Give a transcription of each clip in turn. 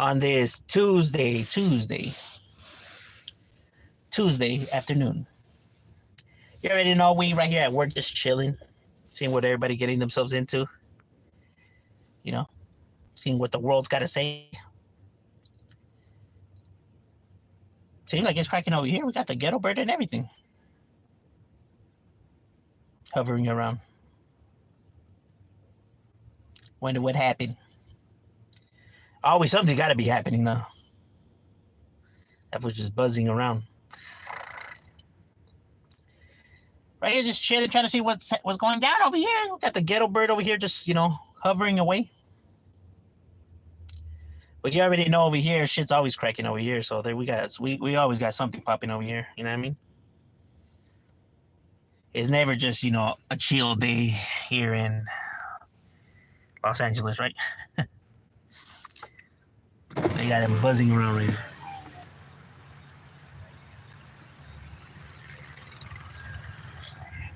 on this Tuesday afternoon. You already know we right here at work just chilling, seeing what everybody getting themselves into. You know, seeing what the world's got to say. Seems like it's cracking over here. We got the ghetto bird and everything hovering around. Wonder what happened. Always something got to be happening now. That was just buzzing around. Right here, just chilling, trying to see what's going down over here. Got the ghetto bird over here, just hovering away. But you already know over here, shit's always cracking over here. So there we always got something popping over here. You know what I mean? It's never just a chill day here in Los Angeles, right? They got him buzzing around right here.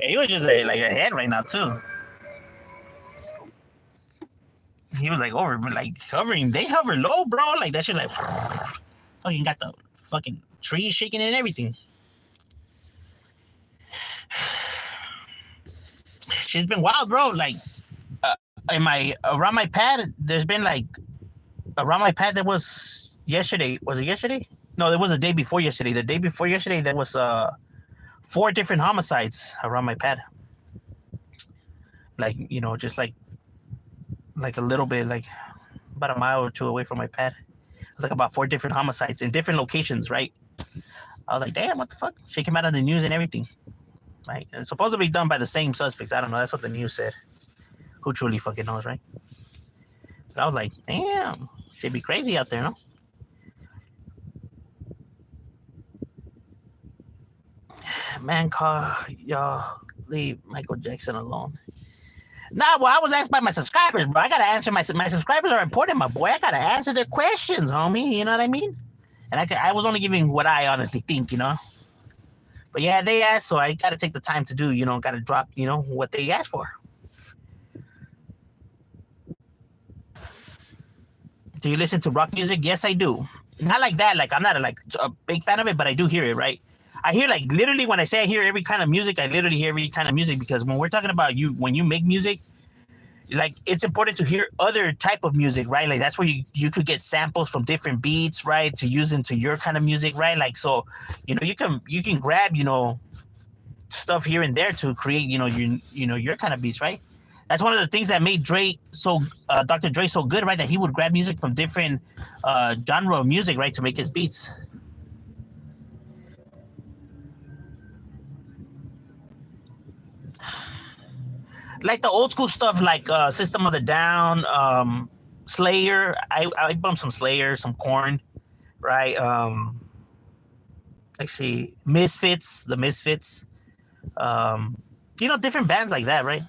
He was just like ahead right now too. He was like hovering. They hover low, bro. Like that shit, like fucking got the fucking trees shaking and everything. She's been wild, bro. Like around my pad, there's been like around my pad. There was yesterday. Was it yesterday? No, it was the day before yesterday. The day before yesterday, there was 4 different homicides around my pad. Like just like a little bit, like about a mile or two away from my pad. It's like about 4 different homicides in different locations, right? I was like, damn, what the fuck? She came out of the news and everything. Right? It's supposedly done by the same suspects. I don't know. That's what the news said. Who truly fucking knows, right? But I was like, damn, should be crazy out there, no? Man, y'all leave Michael Jackson alone. Nah, well, I was asked by my subscribers, bro. I gotta answer my subscribers are important, my boy. I gotta answer their questions, homie. You know what I mean? And I was only giving what I honestly think, But yeah, they asked, so I gotta take the time to do, gotta drop, what they asked for. Do you listen to rock music? Yes, I do. Not like that. Like I'm not a big fan of it, but I do hear it, right? I hear like literally when I say I hear every kind of music, I literally hear every kind of music because when we're talking about when you make music, like it's important to hear other type of music, right? Like that's where you could get samples from different beats, right? To use into your kind of music, right? Like so, you can grab, stuff here and there to create, your kind of beats, right? That's one of the things that made Dr. Dre so good, right? That he would grab music from different genre of music, right, to make his beats. Like the old school stuff, like System of the Down, Slayer. I bumped some Slayer, some Korn, right? Let's see, Misfits, the Misfits. Different bands like that, right?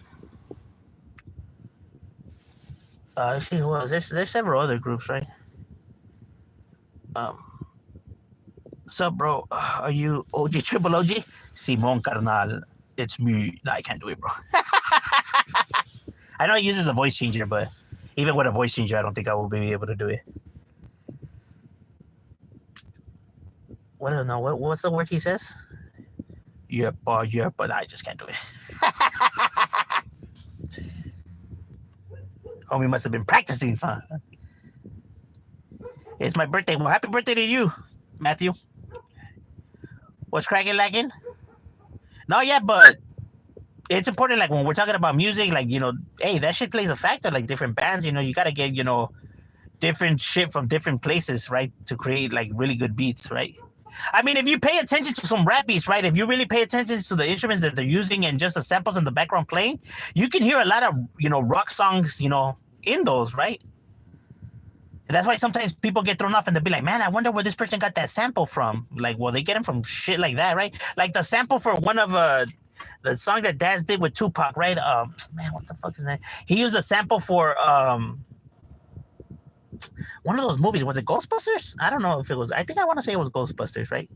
Let's see who else. There's several other groups, right? Sup, bro? Are you OG Triple OG? Simon Carnal. It's me. No, I can't do it, bro. I know it uses a voice changer, but even with a voice changer, I don't think I will be able to do it. What I don't know. What's the word he says? Yeah, but I just can't do it. Homie must have been practicing, huh? It's my birthday. Well, happy birthday to you, Matthew. What's cracking lagging? No, yeah, but it's important, like when we're talking about music, like hey, that shit plays a factor. Like different bands, you gotta get different shit from different places, right, to create like really good beats, right? I mean, if you pay attention to some rap beats, right, if you really pay attention to the instruments that they're using and just the samples in the background playing, you can hear a lot of rock songs, in those, right? And that's why sometimes people get thrown off and they'll be like, man, I wonder where this person got that sample from. Like, well, they get them from shit like that, right? Like the sample for one of the song that Daz did with Tupac, right? Man, what the fuck is that? He used a sample for one of those movies. Was it Ghostbusters? I don't know if it was. I think I want to say it was Ghostbusters, right?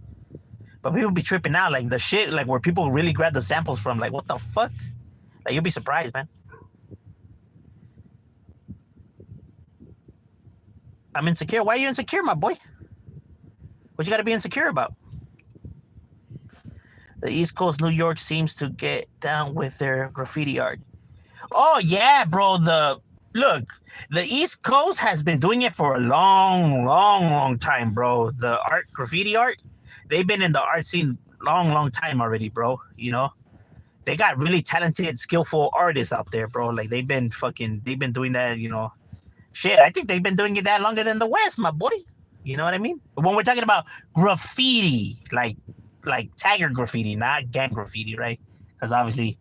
But people be tripping out, like the shit, like where people really grab the samples from. Like, what the fuck? Like, you'll be surprised, man. I'm insecure. Why are you insecure, my boy? What you got to be insecure about? The East Coast, New York seems to get down with their graffiti art. Oh yeah, bro. Look, the East Coast has been doing it for a long time, bro. The graffiti art, they've been in the art scene long time already, bro. You know, they got really talented, skillful artists out there, bro. Like they've been doing that, you know. Shit, I think they've been doing it that longer than the West, my boy. You know what I mean? When we're talking about graffiti, like tagger graffiti, not gang graffiti, right? Because obviously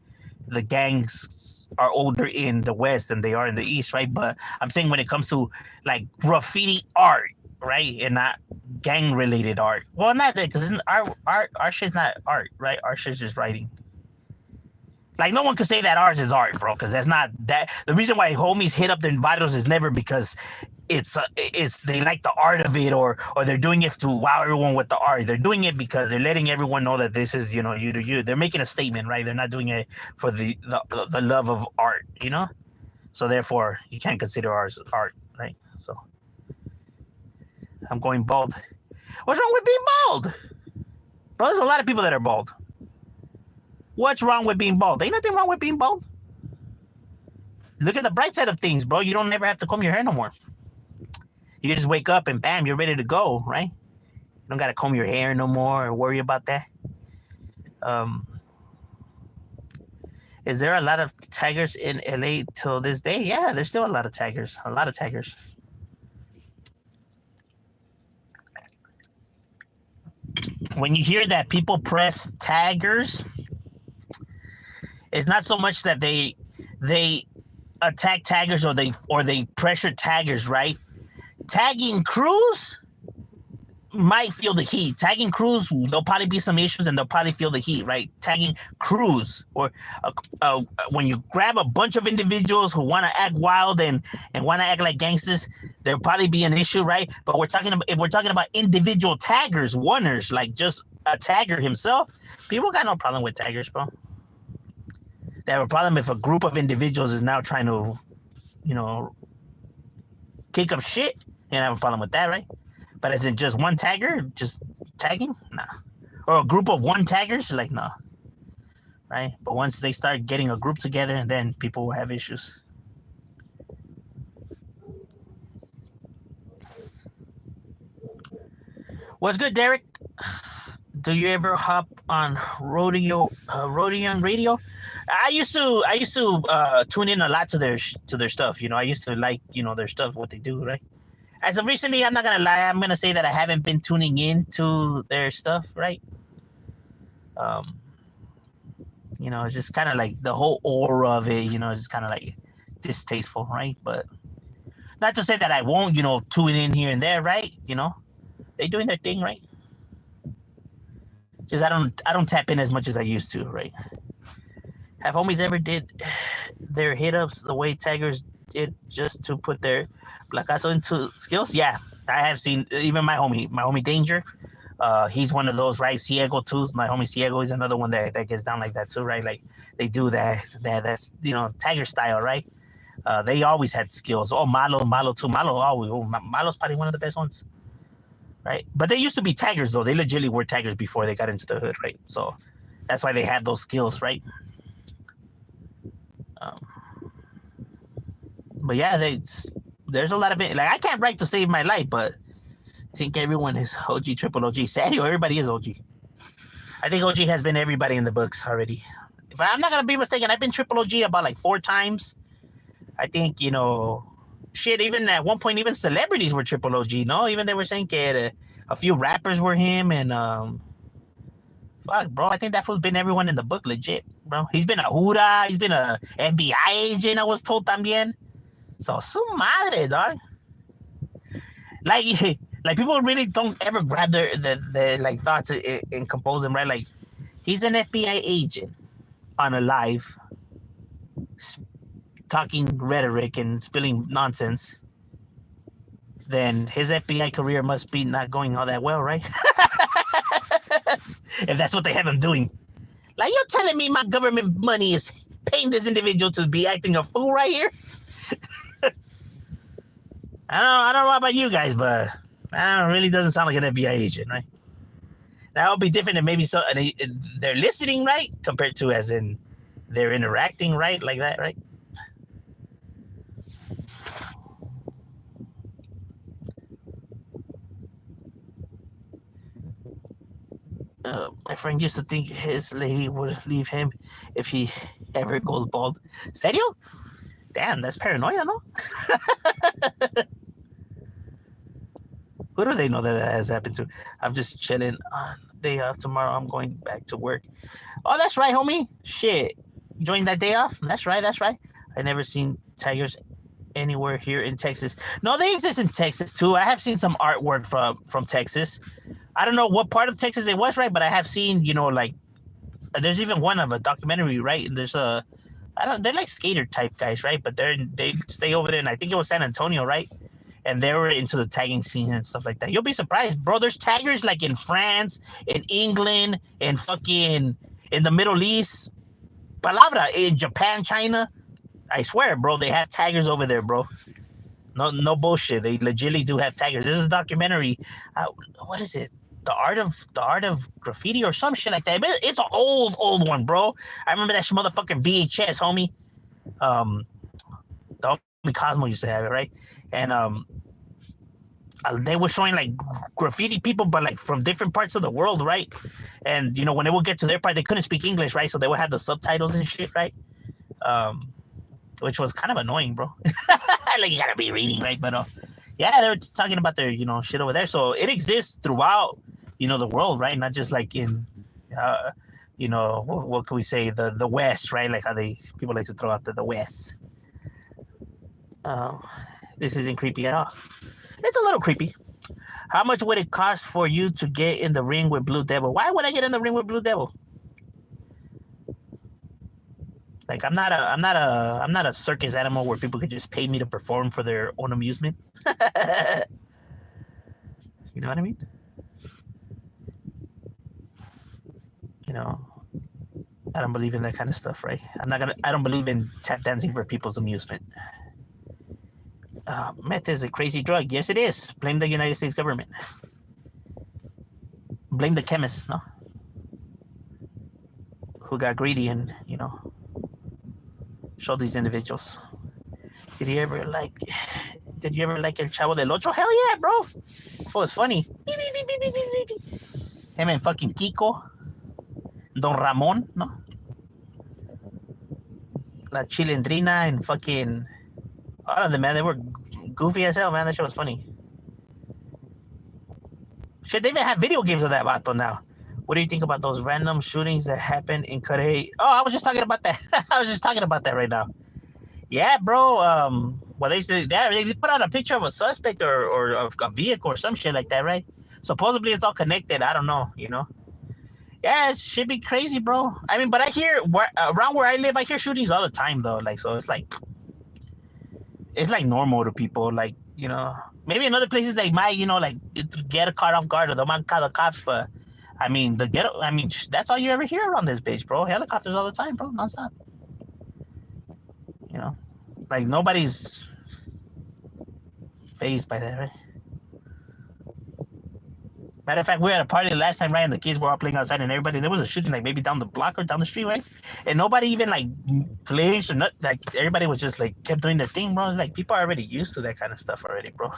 the gangs are older in the West than they are in the East, right? But I'm saying when it comes to like graffiti art, right, and not gang related art. Well, not that, because our shit's not art, right? Our shit's just writing. Like no one could say that ours is art, bro, because that's not that. The reason why homies hit up the vitals is never because it's they like the art of it or they're doing it to wow everyone with the art. They're doing it because they're letting everyone know that this is, you know, you to you. They're making a statement, right? They're not doing it for the love of art, you know. So therefore, you can't consider ours art, right? So I'm going bald. What's wrong with being bald, bro? There's a lot of people that are bald. What's wrong with being bald? Ain't nothing wrong with being bald. Look at the bright side of things, bro. You don't never have to comb your hair no more. You just wake up and bam, you're ready to go, right? You don't got to comb your hair no more or worry about that. Is there a lot of taggers in LA till this day? Yeah, there's still a lot of taggers. A lot of taggers. When you hear that people press taggers, it's not so much that they attack taggers or they pressure taggers, right? Tagging crews might feel the heat. Tagging crews, there'll probably be some issues and they'll probably feel the heat, right? Tagging crews, or when you grab a bunch of individuals who want to act wild and want to act like gangsters, there'll probably be an issue, right? But if we're talking about individual taggers, oneers, like just a tagger himself, people got no problem with taggers, bro. They have a problem if a group of individuals is now trying to, you know, kick up shit. You don't have a problem with that, right? But as in just one tagger, just tagging? Nah. Or a group of one taggers? Like, nah. Right? But once they start getting a group together, then people will have issues. What's good, Derek? Do you ever hop on Rodeon Radio? I used to tune in a lot to their stuff. You know, I used to like, you know, their stuff, what they do, right? As of recently, I'm not gonna lie, I'm gonna say that I haven't been tuning in to their stuff, right? You know, it's just kind of like the whole aura of it, you know, it's just kind of like distasteful, right? But not to say that I won't, you know, tune in here and there, right? You know, they doing their thing, right? Just I don't tap in as much as I used to, right? Have homies ever did their hit ups the way taggers did just to put their placazo into skills? Yeah, I have seen even my homie Danger. He's one of those, right? Ciego too. My homie Ciego is another one that gets down like that too, right? Like they do that's, you know, tagger style, right? They always had skills. Oh, Malo too. Malo's probably one of the best ones, right? But they used to be taggers though. They legitimately were taggers before they got into the hood, right? So that's why they had those skills, right? But yeah, there's a lot of it. Like I can't write to save my life, but I think everyone is OG, triple OG. Sadio, everybody is OG. I think OG has been everybody in the books already. If I'm not gonna be mistaken, I've been triple OG about like 4 times. I think, you know, shit, even at one point, even celebrities were triple OG, no? Even they were saying that a few rappers were him, and fuck, bro, I think that fool's been everyone in the book, legit, bro. He's been a Huda, he's been a FBI agent, I was told también. So, su madre, dog. Like people really don't ever grab their like thoughts and compose them, right? Like, he's an FBI agent on a live, talking rhetoric and spilling nonsense. Then his FBI career must be not going all that well, right? If that's what they have him doing. Like, you're telling me my government money is paying this individual to be acting a fool right here? I don't know about you guys, but it really doesn't sound like an FBI agent, right? That would be different, and maybe so they're listening, right, compared to as in they're interacting, right, like that, right? My friend used to think his lady would leave him if he ever goes bald. Serio? Damn, that's paranoia, no? Who do they know that has happened to? I'm just chilling on day off tomorrow. I'm going back to work. Oh, that's right, homie. Shit. Join that day off? That's right, that's right. I never seen tigers anywhere here in Texas. No, they exist in Texas too. I have seen some artwork from Texas. I don't know what part of Texas it was, right? But I have seen, like there's even one of a documentary, right? There's a I don't they're like skater type guys, right? But they stay over there, and I think it was San Antonio, right? And they were into the tagging scene and stuff like that. You'll be surprised, bro. There's taggers like in France, in England, in fucking in the Middle East. Palabra in Japan, China. I swear, bro, they have taggers over there, bro. No bullshit. They legitimately do have taggers. This is a documentary. What is it? The art of graffiti or some shit like that. But it's an old one, bro. I remember that motherfucking VHS, homie. The homie Cosmo used to have it, right? And they were showing like graffiti people, but like from different parts of the world, right? And when they would get to their part, they couldn't speak English, right? So they would have the subtitles and shit, right? Which was kind of annoying, bro. Like you gotta be reading, right? But yeah, they were talking about their shit over there. So it exists throughout the world, right? Not just like in what can we say, the West, right? Like how people like to throw out the West. This isn't creepy at all. It's a little creepy. How much would it cost for you to get in the ring with Blue Devil? Why would I get in the ring with Blue Devil? Like I'm not a circus animal where people could just pay me to perform for their own amusement. You know what I mean? I don't believe in that kind of stuff, right? I don't believe in tap dancing for people's amusement. Meth is a crazy drug. Yes, it is. Blame the United States government. Blame the chemists, no? Who got greedy and, showed these individuals. Did you ever like El Chavo del Ocho? Hell yeah, bro. It was funny. Him and fucking Kiko. Don Ramon, no? La Chilindrina and fucking all of them, man. They were goofy as hell, man. That shit was funny. Shit, they even have video games of that vato now. What do you think about those random shootings that happened in Carey? Oh, I was just talking about that. I was just talking about that right now. Yeah, bro. Well, they put out a picture of a suspect or of a vehicle or some shit like that, right? Supposedly it's all connected. I don't know, Yeah, it should be crazy, bro. I mean, but I hear around where I live, I hear shootings all the time, though. Like, so it's like normal to people. Like, maybe in other places they might, like get a caught off guard or they might call the cops. But I mean, that's all you ever hear around this bitch, bro. Helicopters all the time, bro, nonstop. Like nobody's phased by that, right? Matter of fact, we were at a party last time, right? And the kids were all playing outside, and there was a shooting like maybe down the block or down the street, right? And nobody even like flinched or not. Like everybody was just like kept doing their thing, bro. Like people are already used to that kind of stuff already, bro.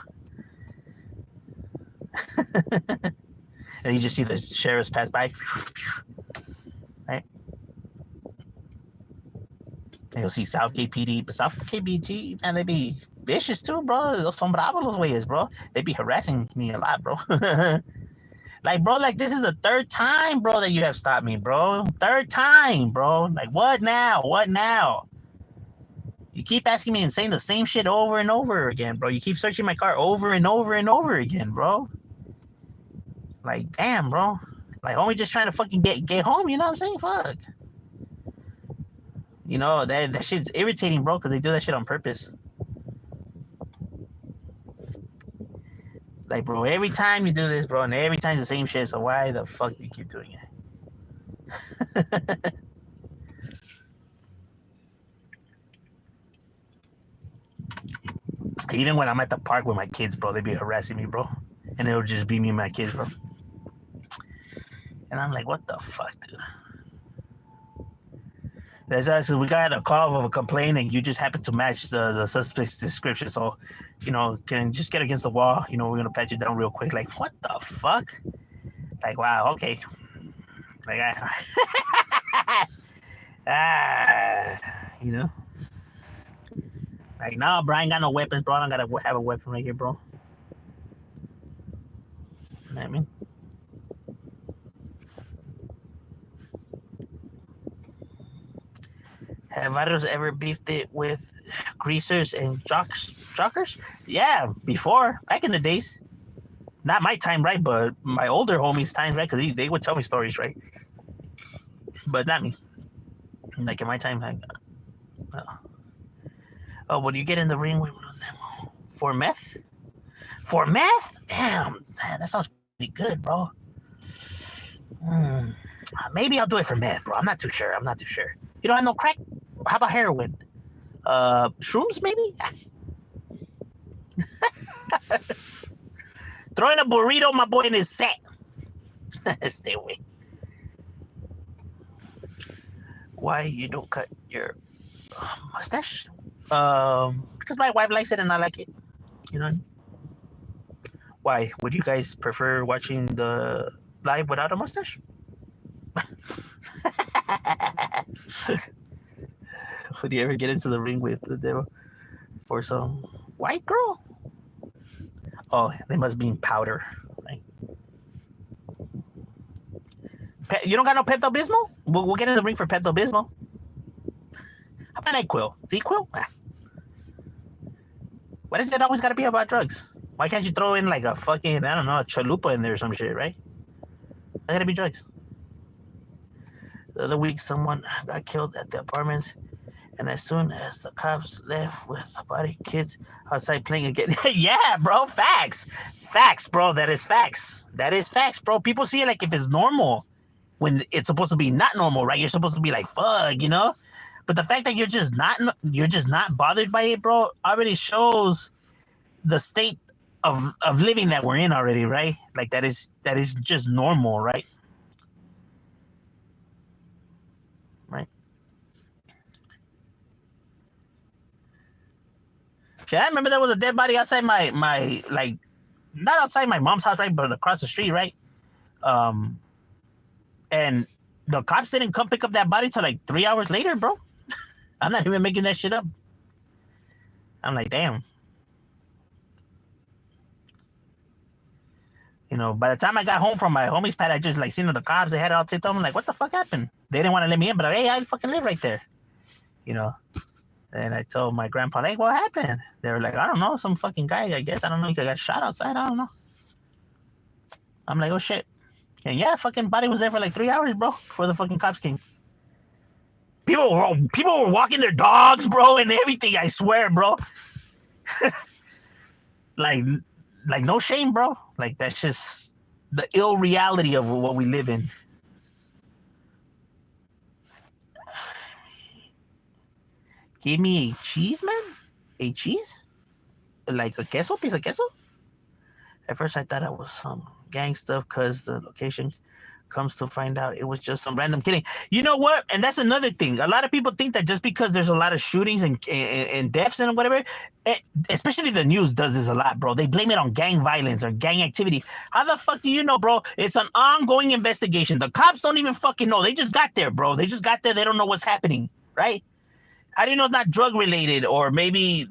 And you just see the sheriffs pass by, right? And you'll see Southgate PD, but Southgate PD, man, they be vicious too, bro. Those son bravos los güeyes, bro. They be harassing me a lot, bro. Like, bro, like this is the third time, bro, that you have stopped me, bro. Third time, bro. Like, what now? What now? You keep asking me and saying the same shit over and over again, bro. You keep searching my car over and over and over again, bro. Like, damn, bro. Like, homie just trying to fucking get home, you know what I'm saying? Fuck. That shit's irritating, bro, because they do that shit on purpose. Like, bro, every time you do this, bro, and every time's the same shit, so why the fuck do you keep doing it? Even when I'm at the park with my kids, bro, they be harassing me, bro. And it'll just be me and my kids, bro. And I'm like, what the fuck, dude? That's us. We got a call of a complaint, and you just happen to match the suspect's description. So, can just get against the wall. We're going to pat you down real quick. Like, what the fuck? Like, wow, okay. Like, Like, no, bro, I ain't got no weapons, bro. I don't got to have a weapon right here, bro. You know what I mean? Have idols ever beefed it with greasers and jockers? Yeah, before. Back in the days. Not my time, right? But my older homies' times, right? Because they would tell me stories, right? But not me. Like in my time, like, oh, would you get in the ring with them for meth? For meth? Damn, that sounds pretty good, bro. Maybe I'll do it for meth, bro. I'm not too sure. You don't have no crack? How about heroin? Shrooms, maybe? Throw in a burrito, my boy, in his set. Stay away. Why you don't cut your mustache? Because my wife likes it and I like it. Why? Would you guys prefer watching the live without a mustache? Would you ever get into the ring with the devil for some white girl? Oh, they must be in powder. Right? You don't got no Pepto-Bismol? We'll get in the ring for Pepto-Bismol. How about NyQuil? ZQuil? Why does it always got to be about drugs? Why can't you throw in like a fucking, I don't know, a chalupa in there or some shit, right? I gotta be drugs. The other week, someone got killed at the apartments, and as soon as the cops left with the body, kids outside playing again. Yeah, bro, facts. Facts, bro, that is facts. That is facts, bro. People see it like if it's normal, when it's supposed to be not normal, right? You're supposed to be like, fuck, But the fact that you're just not bothered by it, bro, already shows the state of living that we're in already, right? Like that is just normal, right? Right. Shit, I remember there was a dead body outside my like, not outside my mom's house, right, but across the street, right? And the cops didn't come pick up that body till like 3 hours later, bro. I'm not even making that shit up. I'm like, damn. By the time I got home from my homie's pad, I just like seen the cops. They had it all taped up. I'm like, what the fuck happened? They didn't want to let me in, but hey, I fucking live right there. And I told my grandpa, like, what happened? They were like, I don't know, some fucking guy, I guess. I don't know, he got shot outside. I don't know. I'm like, oh shit. And yeah, fucking body was there for like 3 hours, bro, before the fucking cops came. People were walking their dogs, bro, and everything. I swear, bro. like no shame, bro. Like that's just the ill reality of what we live in. Give me a cheese, man. A cheese, like a queso, piece of queso. At first, I thought it was some gang stuff because the location. Comes to find out it was just some random killing. You know what? And that's another thing. A lot of people think that just because there's a lot of shootings and deaths and whatever, especially the news does this a lot, bro. They blame it on gang violence or gang activity. How the fuck do you know, bro? It's an ongoing investigation. The cops don't even fucking know. They just got there, bro. They just got there. They don't know what's happening, right? How do you know it's not drug related, or maybe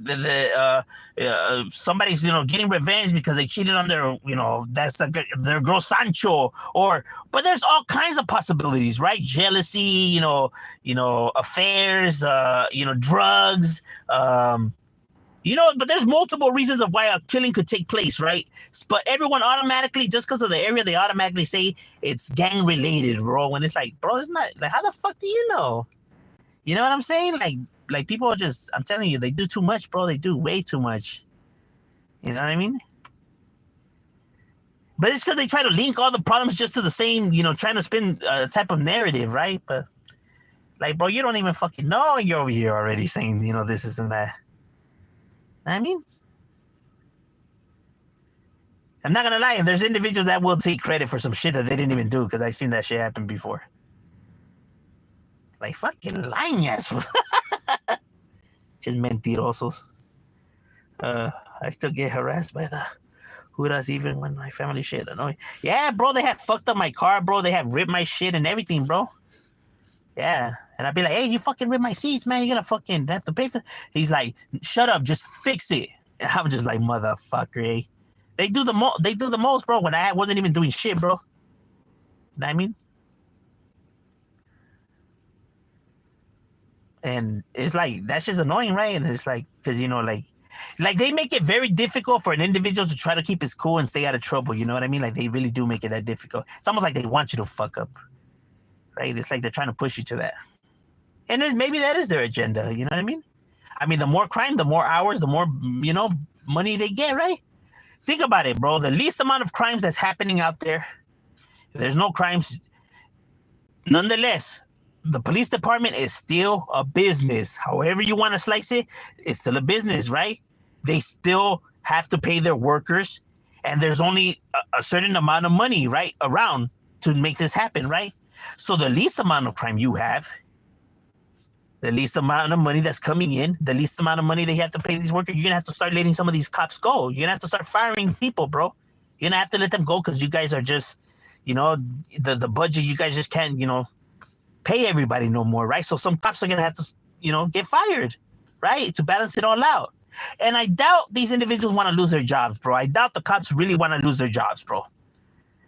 somebody's getting revenge because they cheated on their that's like their girl Sancho, but there's all kinds of possibilities, right? Jealousy, affairs, drugs, but there's multiple reasons of why a killing could take place, right? But everyone automatically, just because of the area, they automatically say it's gang related, bro. When it's like, bro, it's not. Like, how the fuck do you know? You know what I'm saying? Like people are just, I'm telling you, they do too much, bro. They do way too much. You know what I mean? But it's because they try to link all the problems just to the same, trying to spin a type of narrative, right? But, like, bro, you don't even fucking know. You're over here already saying, this isn't that. You know what I mean? I'm not gonna lie, and there's individuals that will take credit for some shit that they didn't even do because I've seen that shit happen before. Like fucking lying ass. Just mentirosos. I still get harassed by the Hudas even when my family shit annoying. Yeah, bro, they had fucked up my car, bro. They had ripped my shit and everything, bro. Yeah. And I'd be like, hey, you fucking ripped my seats, man. You're gonna fucking have to pay for. He's like, shut up, just fix it. And I'm just like, motherfucker, eh? They do the most, bro, when I wasn't even doing shit, bro. You know what I mean? And it's like, that's just annoying, right? And it's like, because, you know, like they make it very difficult for an individual to try to keep his cool and stay out of trouble. You know what I mean? Like, they really do make it that difficult. It's almost like they want you to fuck up, right? It's like they're trying to push you to that. And maybe that is their agenda. You know what I mean? I mean, the more crime, the more hours, the more, you know, money they get, right? Think about it, bro. The least amount of crimes that's happening out there, if there's no crimes, nonetheless, the police department is still a business. However you want to slice it, it's still a business, right? They still have to pay their workers, and there's only a certain amount of money, right, around to make this happen, right? So the least amount of crime you have, the least amount of money that's coming in, the least amount of money they have to pay these workers, you're going to have to start letting some of these cops go. You're going to have to start firing people, bro. You're going to have to let them go because you guys are just, you know, the budget, you guys just can't, you know, pay everybody no more, right? So some cops are going to have to, you know, get fired, right? To balance it all out. And I doubt these individuals want to lose their jobs, bro. I doubt the cops really want to lose their jobs, bro.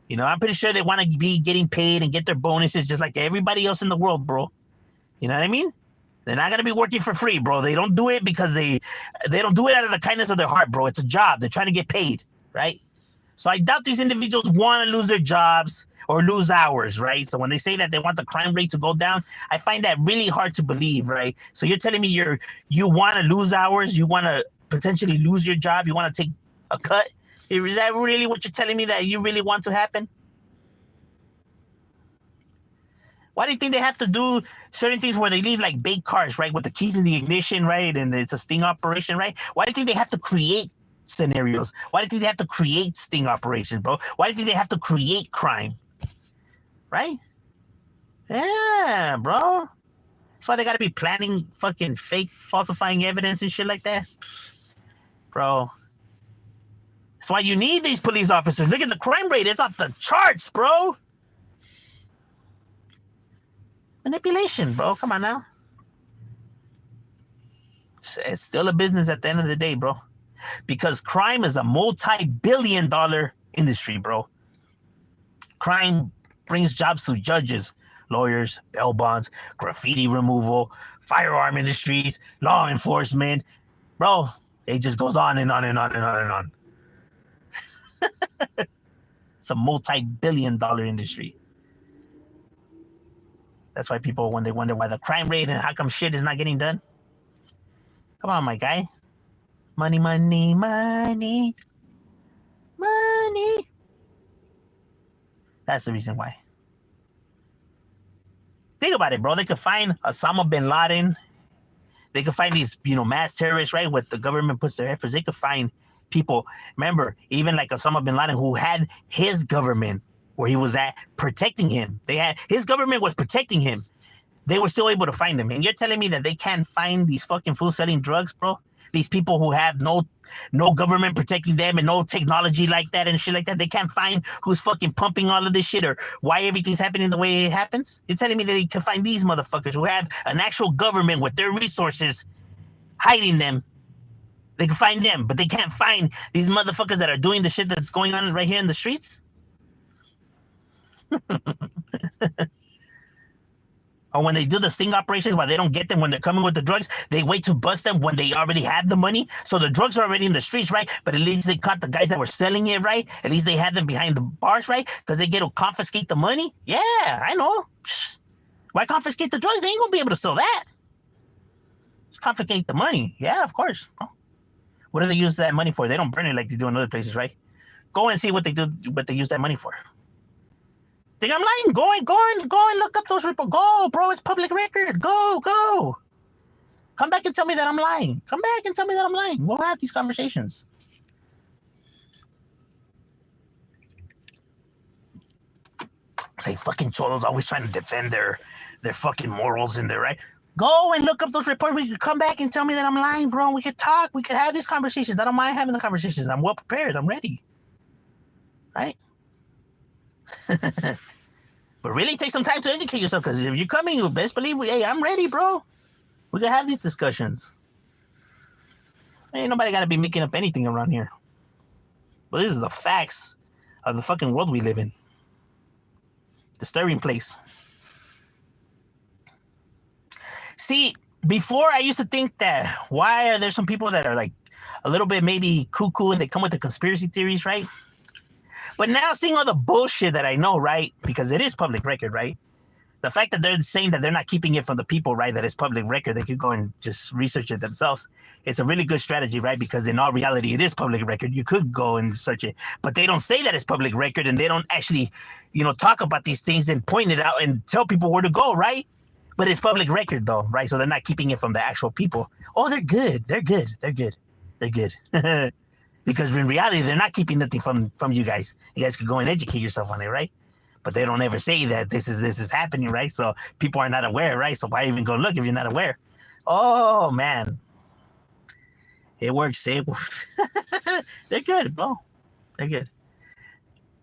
You know, I'm pretty sure they want to be getting paid and get their bonuses just like everybody else in the world, bro. You know what I mean? They're not going to be working for free, bro. They don't do it because they don't do it out of the kindness of their heart, bro. It's a job. They're trying to get paid, right? So I doubt these individuals want to lose their jobs or lose hours, right? So when they say that they want the crime rate to go down, I find that really hard to believe, right? So you're telling me you want to lose hours, you want to potentially lose your job, you want to take a cut? Is that really what you're telling me that you really want to happen? Why do you think they have to do certain things where they leave like baked cars, right, with the keys in the ignition, right, and it's a sting operation, right? Why do you think they have to create scenarios? Why do you think they have to create sting operations, bro? Why do you think they have to create crime, right? Yeah, bro. That's why they got to be planning fucking fake falsifying evidence and shit like that, bro. That's why you need these police officers. Look at the crime rate; it's off the charts, bro. Manipulation, bro. Come on now. It's still a business at the end of the day, bro. Because crime is a multi-billion-dollar industry, bro. Crime brings jobs to judges, lawyers, bail bonds, graffiti removal, firearm industries, law enforcement. Bro, it just goes on and on and on and on and on. It's a multi-billion-dollar industry. That's why people, when they wonder why the crime rate and how come shit is not getting done. Come on, my guy. Money, money, money. Money. That's the reason why. Think about it, bro. They could find Osama bin Laden. They could find these, you know, mass terrorists, right? What the government puts their efforts. They could find people. Remember, even like Osama bin Laden, who had his government where he was at protecting him. His government was protecting him. They were still able to find him. And you're telling me that they can't find these fucking fools selling drugs, bro? These people who have no government protecting them and no technology like that and shit like that. They can't find who's fucking pumping all of this shit or why everything's happening the way it happens. You're telling me that they can find these motherfuckers who have an actual government with their resources hiding them. They can find them, but they can't find these motherfuckers that are doing the shit that's going on right here in the streets? Or when they do the sting operations, while they don't get them when they're coming with the drugs, they wait to bust them when they already have the money. So the drugs are already in the streets, right? But at least they caught the guys that were selling it, right? At least they had them behind the bars, right? Because they get to confiscate the money. Yeah, I know. Why confiscate the drugs? They ain't gonna be able to sell that. Just confiscate the money. Yeah, of course. What do they use that money for? They don't burn it like they do in other places, right? Go and see what they use that money for. Think I'm lying? Go and look up those reports. Go, bro, it's public record. Go. Come back and tell me that I'm lying. Come back and tell me that I'm lying. We'll have these conversations. Like fucking cholos always trying to defend their fucking morals and their right. Go and look up those reports. We could come back and tell me that I'm lying, bro. We could talk. We could have these conversations. I don't mind having the conversations. I'm well prepared. I'm ready. Right? But really take some time to educate yourself, because if you're coming, you best believe, hey, I'm ready, bro. We can have these discussions. Ain't nobody got to be making up anything around here. But this is the facts of the fucking world we live in. Disturbing place. See, before I used to think that why are there some people that are like a little bit maybe cuckoo and they come with the conspiracy theories, right? But now seeing all the bullshit that I know, right? Because it is public record, right? The fact that they're saying that they're not keeping it from the people, right? That it's public record. They could go and just research it themselves. It's a really good strategy, right? Because in all reality, it is public record. You could go and search it, but they don't say that it's public record, and they don't actually, talk about these things and point it out and tell people where to go, right? But it's public record, though, right? So they're not keeping it from the actual people. Oh, they're good. They're good. They're good. They're good. Because in reality, they're not keeping nothing from you guys. You guys could go and educate yourself on it, right? But they don't ever say that this is happening, right? So people are not aware, right? So why even go look if you're not aware? Oh, man. It works. They're good, bro. They're good.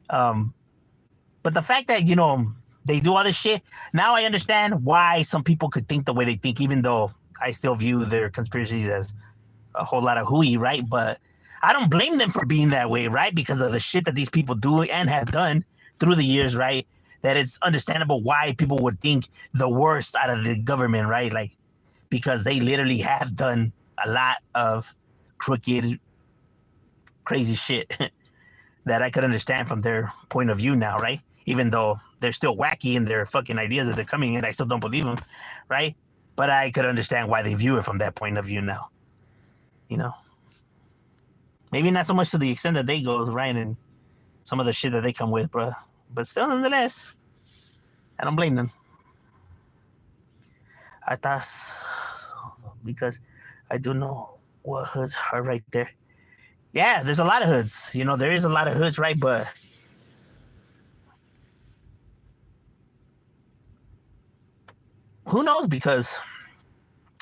But the fact that, they do all this shit, now I understand why some people could think the way they think, even though I still view their conspiracies as a whole lot of hooey, right? But I don't blame them for being that way, right? Because of the shit that these people do and have done through the years, right? That it's understandable why people would think the worst out of the government, right? Like, because they literally have done a lot of crooked, crazy shit that I could understand from their point of view now, right? Even though they're still wacky in their fucking ideas that they're coming in, I still don't believe them, right? But I could understand why they view it from that point of view now. Maybe not so much to the extent that they go, right? And some of the shit that they come with, bro. But still, nonetheless, I don't blame them. I thought, because I do know what hoods are right there. Yeah, there's a lot of hoods. There is a lot of hoods, right? But who knows? Because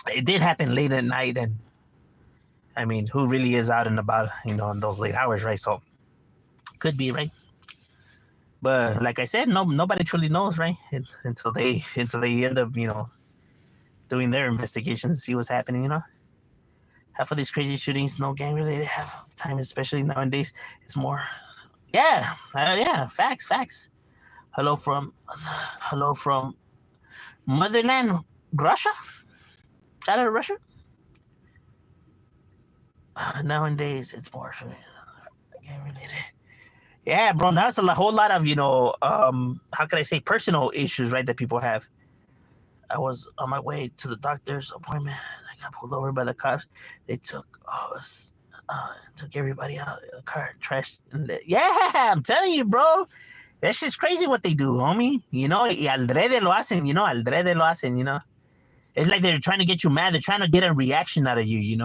it did happen late at night, and I mean, who really is out and about, in those late hours, right? So could be, right? But like I said, nobody truly knows, right? Until they end up, doing their investigations and see what's happening, Half of these crazy shootings, no gang related. Half of the time, especially nowadays, it's more. Yeah, facts. Hello from motherland, Russia. Shout out to Russia. Nowadays, it's more gang related. Yeah, bro, that's a whole lot of, how can I say, personal issues, right, that people have. I was on my way to the doctor's appointment, and I got pulled over by the cops. They took everybody out of the car, trashed. Yeah, I'm telling you, bro. That shit's crazy what they do, homie. Y aldrede lo hacen, aldrede lo hacen, It's like they're trying to get you mad. They're trying to get a reaction out of you,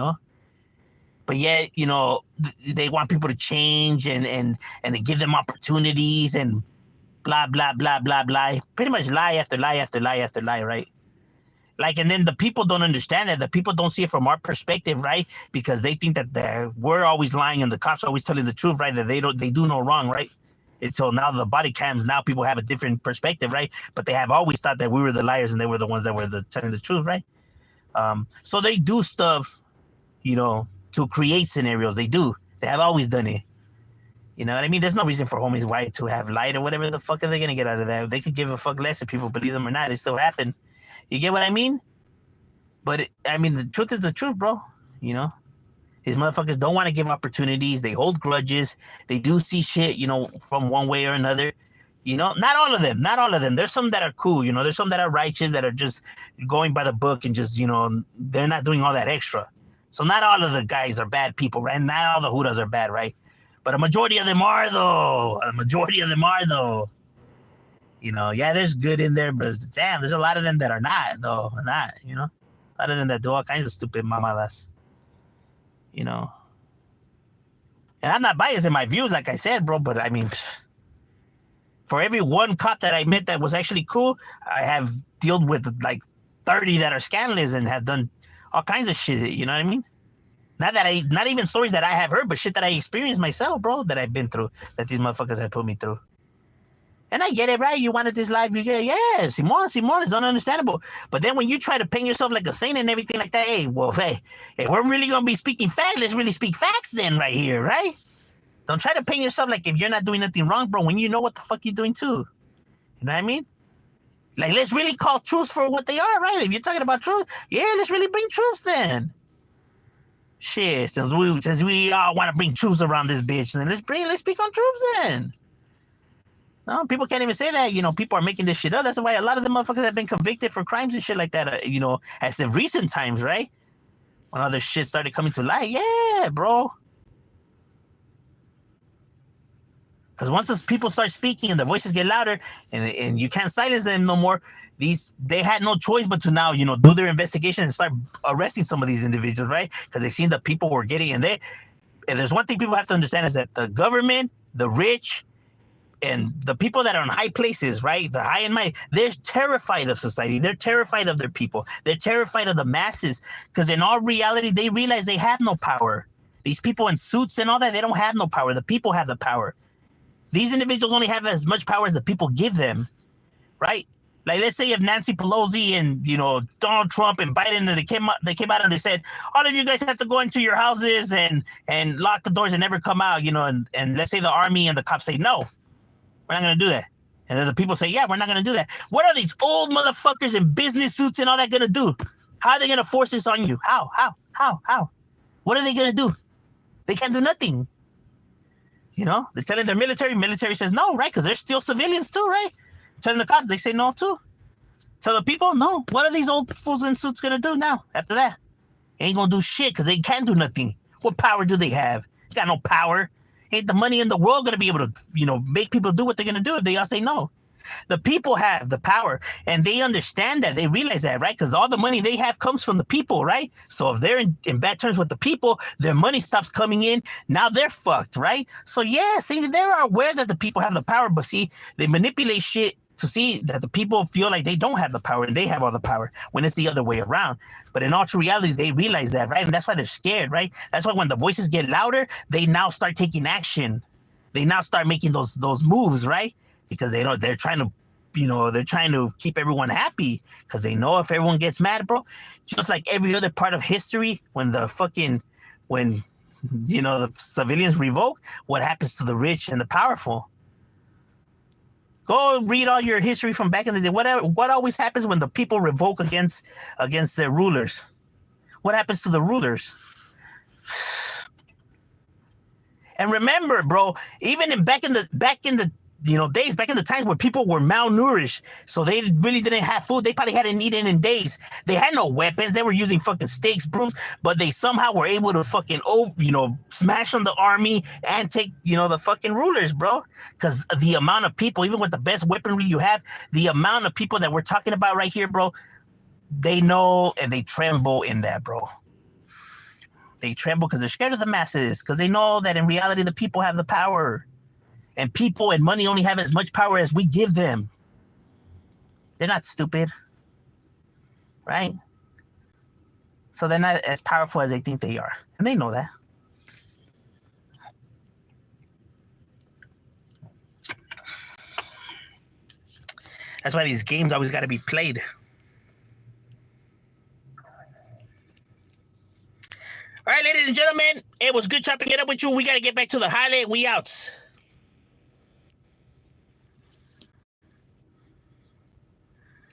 But yet, they want people to change and to give them opportunities and blah, blah, blah, blah, blah. Pretty much lie after lie after lie after lie, right? Like, and then the people don't understand that. The people don't see it from our perspective, right? Because they think that we're always lying and the cops are always telling the truth, right? That they do no wrong, right? Until now, the body cams, now people have a different perspective, right? But they have always thought that we were the liars and they were the ones that were telling the truth, right? So they do stuff, to create scenarios. They do. They have always done it. You know what I mean? There's no reason for homies white to have lied or whatever the fuck are they going to get out of that. They could give a fuck less if people believe them or not. It still happened. You get what I mean? But, the truth is the truth, bro. These motherfuckers don't want to give opportunities. They hold grudges. They do see shit, from one way or another. Not all of them. Not all of them. There's some that are cool. There's some that are righteous, that are just going by the book and just, they're not doing all that extra. So not all of the guys are bad people, right? Not all the Hudas are bad, right? But a majority of them are, though. Yeah, there's good in there, but damn, there's a lot of them that are not, though. Not, A lot of them that do all kinds of stupid mamadas. And I'm not biased in my views, like I said, bro, but For every one cop that I met that was actually cool, I have dealt with like 30 that are scandalous and have done all kinds of shit. You know what I mean? Not even stories that I have heard, but shit that I experienced myself, bro, that I've been through, that these motherfuckers have put me through. And I get it, right? You wanted this life, yeah, Simon, it's ununderstandable. But then when you try to paint yourself like a saint and everything like that, hey, if we're really gonna be speaking facts, let's really speak facts then, right here, right? Don't try to paint yourself like if you're not doing nothing wrong, bro, when you know what the fuck you're doing too. You know what I mean? Like, let's really call truths for what they are, right? If you're talking about truth, yeah, let's really bring truths then. Shit, since we all want to bring truths around this bitch, then let's speak on truths then. No, people can't even say that. You know, people are making this shit up. That's why a lot of the motherfuckers have been convicted for crimes and shit like that. You know, as of recent times, right? When all this shit started coming to light, yeah, bro. Because once those people start speaking and the voices get louder, and you can't silence them no more, they had no choice but to now, you know, do their investigation and start arresting some of these individuals, right? Because they've seen the people were getting, and there's one thing people have to understand is that the government, the rich, and the people that are in high places, right, the high and mighty, they're terrified of society. They're terrified of their people. They're terrified of the masses, because in all reality, they realize they have no power. These people in suits and all that, they don't have no power. The people have the power. These individuals only have as much power as the people give them, right? Like, let's say if Nancy Pelosi and, you know, Donald Trump and Biden, they came out and they said, all of you guys have to go into your houses and lock the doors and never come out, you know, and let's say the army and the cops say, no, we're not going to do that. And then the people say, yeah, we're not going to do that. What are these old motherfuckers in business suits and all that going to do? How are they going to force this on you? How? What are they going to do? They can't do nothing. You know, they're telling their military says no, right? Because they're still civilians too, right? Telling the cops, they say no too. Tell the people, no. What are these old fools in suits going to do now after that? They ain't going to do shit because they can't do nothing. What power do they have? They got no power. Ain't the money in the world going to be able to, you know, make people do what they're going to do if they all say no? The people have the power, and they understand that. They realize that, right? Because all the money they have comes from the people, right? So if they're in bad terms with the people, their money stops coming in. Now they're fucked, right? So yeah, see, they're aware that the people have the power, but see, they manipulate shit to see that the people feel like they don't have the power and they have all the power when it's the other way around. But in all true reality, they realize that, right? And that's why they're scared, right? That's why when the voices get louder, they now start taking action. They now start making those moves, right? Because they're trying to keep everyone happy, because they know if everyone gets mad, bro, just like every other part of history, when the civilians revoke, what happens to the rich and the powerful? Go read all your history from back in the day. What always happens when the people revoke against their rulers? What happens to the rulers? And remember, bro, even back in the days, back in the times where people were malnourished, so they really didn't have food. They probably hadn't eaten in days. They had no weapons. They were using fucking stakes, brooms, but they somehow were able to fucking, smash on the army and take, the fucking rulers, bro. Because the amount of people, even with the best weaponry you have, the amount of people that we're talking about right here, bro, they know and they tremble in that, bro. They tremble because they're scared of the masses, because they know that in reality, the people have the power. And people and money only have as much power as we give them. They're not stupid, right? So they're not as powerful as they think they are. And they know that. That's why these games always got to be played. All right, ladies and gentlemen, it was good chopping it up with you. We got to get back to the highlight. We out.